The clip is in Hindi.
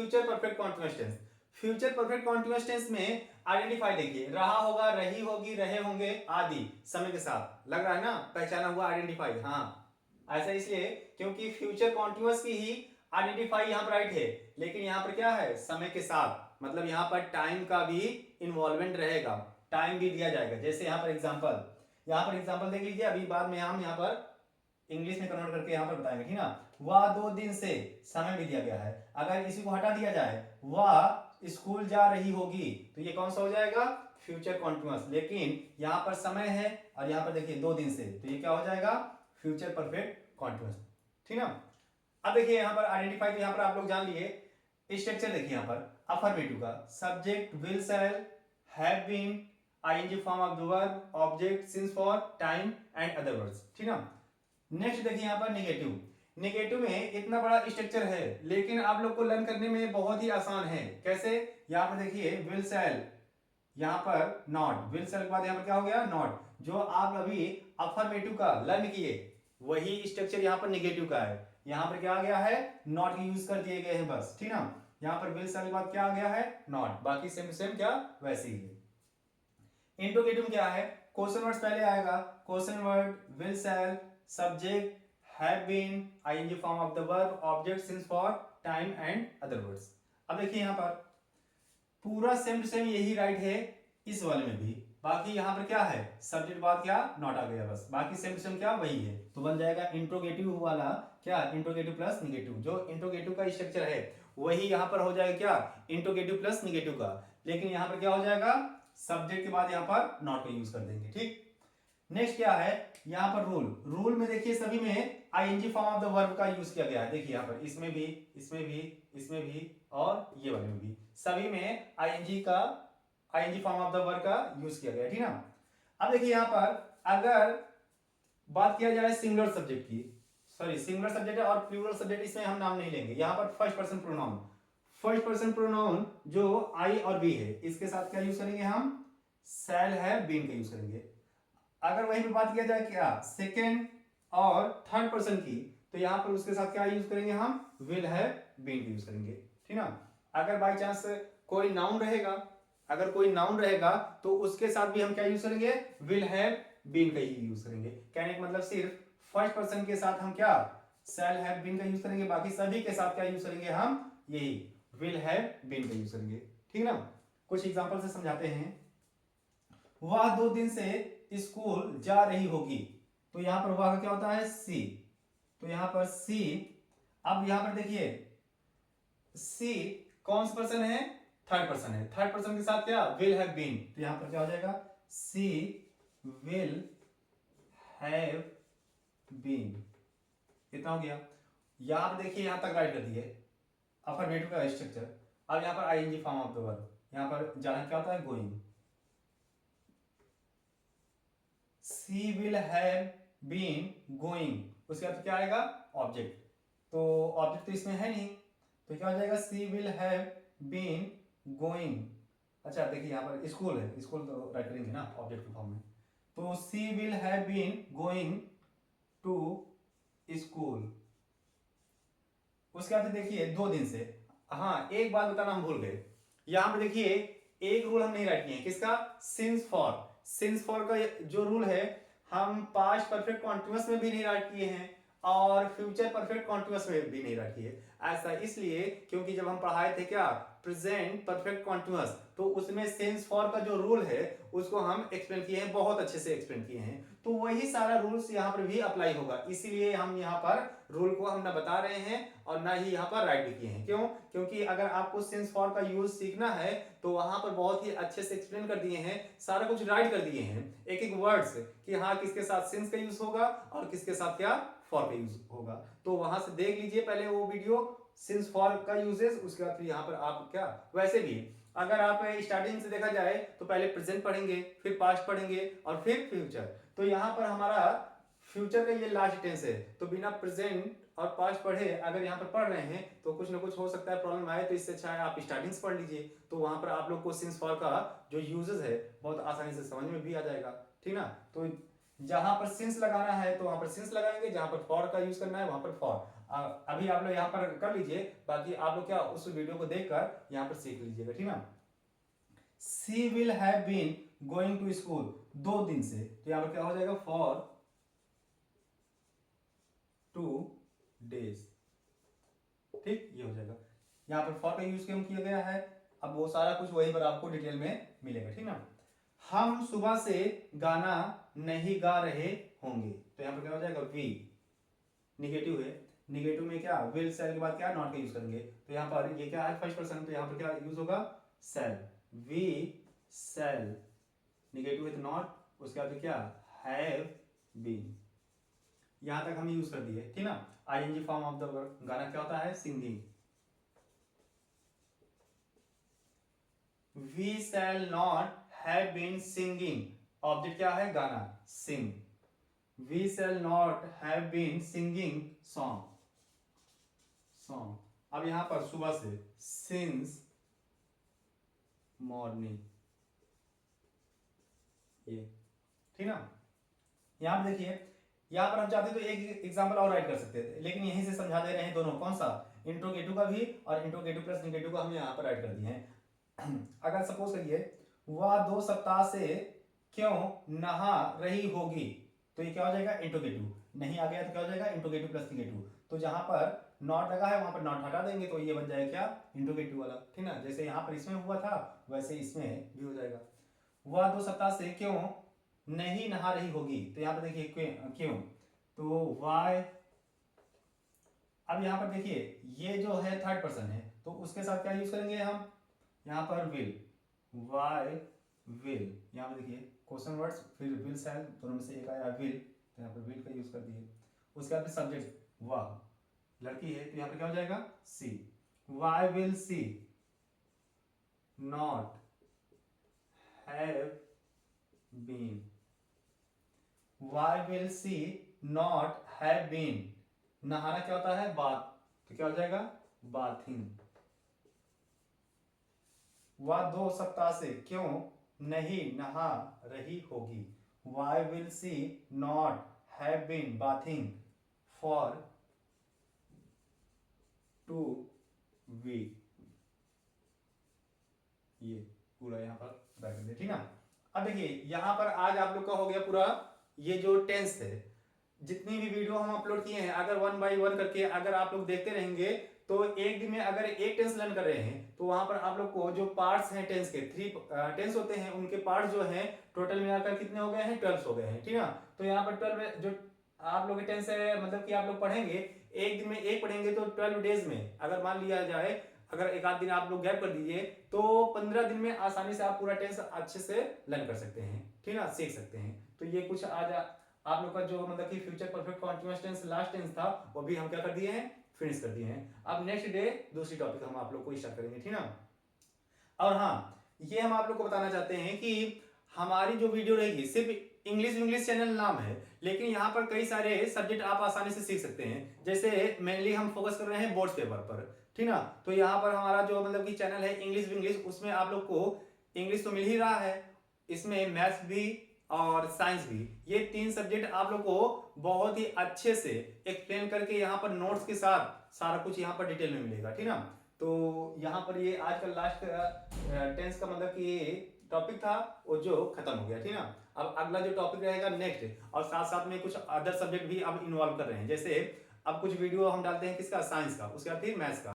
Future perfect continuous tense. Future perfect continuous tense में आइडेंटिफाई देखिए, रहा होगा, रही होगी, रहे होंगे आदि समय के साथ। लग रहा है ना, पहचाना हुआ, आइडेंटिफाई। हाँ, ऐसा इसलिए क्योंकि फ्यूचर कॉन्टिन्यूअस की ही आइडेंटिफाई यहाँ पर राइट है, लेकिन यहाँ पर क्या है, समय के साथ, मतलब यहाँ पर टाइम का भी इन्वॉल्वमेंट रहेगा, टाइम भी दिया जाएगा। जैसे यहाँ पर एग्जांपल देख लीजिए, अभी बाद में हम यहाँ पर इंग्लिश में कन्वर्ट करके यहाँ पर बताएंगे, ठीक ना। वह 2 दिन से, समय भी दिया गया है। अगर इसी को हटा दिया जाए, वह स्कूल जा रही होगी, तो ये कौन सा हो जाएगा, फ्यूचर कॉन्टिन्यूअस। लेकिन यहाँ पर समय है और यहाँ पर देखिए 2 दिन से, तो ये क्या हो जाएगा, फ्यूचर परफेक्ट कॉन्टिन्यूअस, ठीक ना। अब देखिए यहाँ पर आइडेंटिफाई, तो यहाँ पर आप लोग जान लिए। स्ट्रक्चर देखिए यहाँ पर अफर्मेटिव का, subject will shall have been, I N G form of the verb, object since for time and other words, ठीक ना। नेक्स्ट देखिए यहाँ पर निगेटिव। निगेटिव में इतना बड़ा स्ट्रक्चर है, लेकिन आप लोग को लर्न करने में बहुत ही आसान है। कैसे, यहाँ पर देखिए विल शैल, यहाँ पर नॉट, विल शैल के बाद यहाँ पर क्या हो गया, नॉट। जो आप अभी अफर्मेटिव का लर्न किए, वही स्ट्रक्चर यहाँ पर निगेटिव का है। यहाँ पर क्या आ गया है, नॉट यूज कर दिए गए हैं बस, ठीक ना। यहाँ पर विल शैल के बाद क्या आ गया है, नॉट, बाकी सेम सेम क्या वैसे ही है। इंट्रोगेटिव क्या है, क्वेश्चन वर्ड पहले आएगा, question word will shall, subject have been, I N G form of the verb, object since for time and other words. अब देखिए यहाँ पर पूरा सेम टू सेम यही राइट है, इस वाले में भी। बाकी यहाँ पर क्या है, सब्जेक्ट बाद क्या, नॉट आ गया बस, बाकी सेम टू सेम क्या वही है। तो बन जाएगा इंट्रोगेटिव वाला क्या, इंट्रोगेटिव प्लस निगेटिव। जो इंट्रोगेटिव का स्ट्रक्चर है वही यहाँ पर हो जाएगा क्या, इंट्रोगेटिव प्लस निगेटिव का। लेकिन यहाँ पर क्या हो जाएगा, सब्जेक्ट के बाद यहाँ पर नॉट का यूज कर देंगे, ठीक। नेक्स्ट क्या है, यहाँ पर रूल में देखिए सभी में I N G form of the verb का यूज किया गया है। देखिए यहाँ पर इसमें भी, इसमें भी, इसमें भी और ये वाले में भी, सभी में I N G form of the verb का यूज किया गया है, ठीक ना। अब देखिए यहाँ पर अगर बात किया जाए सिंगुलर सब्जेक्ट की, सॉरी सिंगुलर सब्जेक्ट है और प्लूरल सब्जेक्ट, इसमें हम नाम नहीं लेंगे। यहाँ पर first person pronoun, first person pronoun जो आई और बी है, इसके साथ क्या यूज करेंगे हम, शैल हैव बीन का यूज करेंगे। अगर वहीं पे बात किया जाए क्या, सेकेंड और थर्ड पर्सन की, तो यहां पर उसके साथ क्या यूज करेंगे हम, विल हैव बीन का यूज करेंगे, ठीक ना। अगर बाई चांस कोई नाउन रहेगा, अगर कोई नाउन रहेगा तो उसके साथ भी हम क्या यूज करेंगे, विल हैव बीन का ही यूज करेंगे। कहने का मतलब सिर्फ फर्स्ट पर्सन के साथ हम क्या, शैल हैव बीन का यूज करेंगे, बाकी सभी के साथ क्या यूज करेंगे हम, यही विल हैव बीन का यूज करेंगे, ठीक ना। कुछ एग्जांपल से समझाते हैं। वह 2 दिन से स्कूल जा रही होगी, तो यहां पर वह क्या होता है, सी, तो यहां पर सी। अब यहां पर देखिए सी कौन सा पर्सन है, थर्ड पर्सन है, थर्ड पर्सन के साथ क्या, विल हैव बीन, तो यहां पर क्या हो जाएगा, सी विल हैव बीन, कितना हो गया। यहां पर देखिए यहां तक राइट कर दिए अफर्मेटिव का स्ट्रक्चर। अब यहां पर I N G form of the verb, यहां पर जाना क्या होता है, going. She will have been going, उसके बाद क्या आएगा, ऑब्जेक्ट। तो ऑब्जेक्ट तो इसमें है नहीं, तो क्या हो जाएगा, सी विल हैव बीन गोइंग। अच्छा देखिए यहाँ पर स्कूल है, स्कूल तो राइट करेंगे ना ऑब्जेक्ट के फॉर्म में, तो she will have been going to school. उसके बाद देखिए 2 दिन से। हाँ एक बात बताना हम भूल गए, यहां पर देखिए एक रूल हम नहीं राइट किए, किसका, सिंस फॉर। सिंस फॉर का जो रूल है हम पास्ट परफेक्ट कॉन्टिन्यूअस में भी नहीं राइट किए हैं और फ्यूचर परफेक्ट कॉन्टिन्यूअस में भी नहीं राइट किए। ऐसा इसलिए क्योंकि जब हम पढ़ाए थे क्या, प्रेजेंट परफेक्ट कॉन्टिन्यूअस, तो उसमें सिंस फॉर का जो रूल है उसको हम एक्सप्लेन किए हैं, बहुत अच्छे से एक्सप्लेन किए हैं। तो वही सारा रूल्स यहाँ पर भी अप्लाई होगा, इसीलिए हम यहाँ पर रूल को हम ना बता रहे हैं और ना ही यहाँ पर राइट भी किए हैं। क्यों, क्योंकि अगर आपको सिंस फॉर का यूज सीखना है तो वहां पर बहुत ही अच्छे से एक्सप्लेन कर दिए हैं, सारा कुछ राइट कर दिए हैं, एक एक वर्ड्स कि हाँ किसके साथ सिंस का यूज होगा और किसके साथ क्या फॉर का यूज होगा। तो वहां से देख लीजिए पहले वो वीडियो सिंस फॉर का यूजेस, उसके बाद फिर यहाँ पर आप क्या, वैसे भी अगर आप स्टार्टिंग से देखा जाए तो पहले प्रेजेंट पढ़ेंगे, फिर पास्ट पढ़ेंगे और फिर फ्यूचर। तो यहाँ पर हमारा फ्यूचर का ये लास्ट टेंस है, तो बिना प्रेजेंट और पास्ट पढ़े अगर यहाँ पर पढ़ रहे हैं तो कुछ ना कुछ हो सकता है प्रॉब्लम आए, तो इससे अच्छा है आप स्टार्टिंग से पढ़ लीजिए, तो वहां पर आप लोग को सिंस फॉर का जो यूजेस है बहुत आसानी से समझ में भी आ जाएगा, ठीक ना। तो जहां पर सिंस लगाना है तो वहां पर सिंस लगाएंगे, जहां पर फॉर का यूज करना है वहां पर फॉर। अभी आप लोग यहाँ पर कर लीजिए, बाकी आप लोग क्या उस वीडियो को देखकर यहाँ पर सीख लीजिएगा, ठीक ना। She will have been going to school 2 दिन से, तो यहाँ पर क्या हो जाएगा, फॉर 2 days, ठीक, ये हो जाएगा। यहाँ पर फॉर का यूज क्यों किया गया है, अब वो सारा कुछ वहीं पर आपको डिटेल में मिलेगा, ठीक ना। हम सुबह से गाना नहीं गा रहे होंगे, तो यहाँ पर क्या हो जाएगा, वी निगेटिव है, निगेटिव में क्या विल सेल के बाद क्या नॉट का यूज करेंगे, तो यहाँ पर ये क्या है फर्स्ट पर्सन, तो यहाँ पर क्या यूज होगा, सेल, वी सेल, निगेटिव है तो नॉट, उसके बाद क्या हैव बीन, यहां तक हम यूज कर दिए, ठीक ना। ING form of the verb, गाना क्या होता है, singing. We shall not have been singing, object क्या है, गाना, sing. We shall not have been singing song, song. अब यहां पर सुबह से, सिंस मॉर्निंग, ये, ठीक ना। यहां पर देखिए, यहां पर हम चाहते तो एक एग्जांपल और राइट कर सकते थे, लेकिन यहीं से समझा दे रहे हैं दोनों, कौन सा, इंट्रोगेटिव का भी और इंट्रोगेटिव प्लस निगेटिव का हम यहां पर राइट कर दिए हैं। अगर सपोज करिए, वह 2 सप्ताह से क्यों नहा रही होगी, तो ये क्या हो जाएगा, इंट्रोगेटिव, नहीं आ गया तो क्या हो जाएगा, इंट्रोगेटिव प्लस निगेटिव, तो जहां पर नॉट लगा है वहां पर नॉट हटा देंगे, तो ये बन जाएगा क्या, इंट्रोगेटिव वाला, ठीक ना। जैसे यहाँ पर इसमें हुआ था वैसे इसमें भी हो जाएगा। वह 2 सप्ताह से क्यों नहीं नहा रही होगी, तो यहाँ पर देखिए क्यों, तो वाई। अब यहाँ पर देखिए ये जो है थर्ड पर्सन है, तो उसके साथ क्या यूज करेंगे हम, यहाँ पर विल, वाई विल, यहाँ पर देखिए क्वेश्चन वर्ड्स, फिर विल सेल, दोनों में से एक आया विल, तो यहाँ पर विल का यूज कर दिए। उसके बाद सब्जेक्ट वाह, लड़की है, तो यहाँ पर क्या हो जाएगा, she, why will she not have been, why will she not have been, नहाना क्या होता है, बाथ, तो क्या हो जाएगा, बाथिंग। वह 2 सप्ताह से क्यों नहीं नहा रही होगी, why will she not have been bathing for 2 week, ये पूरा यहाँ पर रख दिया, ठीक ना। अब देखिए यहाँ पर आज आप लोग का हो गया पूरा ये जो टेंस है, जितनी भी वीडियो हम अपलोड किए हैं, अगर 1 बाय 1 करके अगर आप लोग देखते रहेंगे, तो एक दिन में अगर एक टेंस लर्न कर रहे हैं, तो वहां पर आप लोग को जो पार्ट्स हैं टेंस के, 3 टेंस होते हैं, उनके पार्ट्स जो हैं टोटल मिलाकर कितने हो गए हैं, 12 हो गए हैं, ठीक ना। तो यहाँ पर 12 जो आप लोग के टेंस है, मतलब कि आप लोग पढ़ेंगे, एक दिन में एक पढ़ेंगे, तो 12 डेज में अगर मान लिया जाए, अगर एक आध दिन आप लोग गैप कर दीजिए, तो 15 दिन में आसानी से आप पूरा टेंस अच्छे से लर्न कर सकते हैं, ठीक ना, सीख सकते हैं। तो ये कुछ आज आप लोग का जो मतलब कि future perfect continuous tense last tense था, वो भी हम क्या कर दिए हैं, फिनिश कर दिए हैं। अब नेक्स्ट डे दूसरी टॉपिक हम आप लोग को स्टार्ट करेंगे, ठीक ना। और हाँ, ये हम आप लोग को बताना चाहते हैं कि हमारी जो वीडियो रहेगी सिर्फ इंग्लिश चैनल नाम है, लेकिन यहाँ पर कई सारे सब्जेक्ट आप आसानी से सीख सकते हैं। जैसे मेनली हम फोकस कर रहे हैं बोर्ड्स पेपर पर, ठीक ना। तो यहाँ पर हमारा जो मतलब कि चैनल है इंग्लिश, उसमें आप लोग को इंग्लिश तो मिल ही रहा है, इसमें मैथ्स भी और साइंस भी, ये 3 सब्जेक्ट आप लोग को बहुत ही अच्छे से एक्सप्लेन करके यहाँ पर नोट्स के साथ सारा कुछ यहाँ पर डिटेल में मिलेगा, ठीक ना। तो यहाँ पर ये आज का लास्ट टेंस का मतलब कि टॉपिक था वो जो खत्म हो गया, ठीक ना। अब अगला जो टॉपिक रहेगा नेक्स्ट, और साथ साथ में कुछ अदर सब्जेक्ट भी अब इन्वॉल्व कर रहे हैं, जैसे अब कुछ वीडियो हम डालते हैं किसका, साइंस का, उसके बाद फिर मैथ्स का।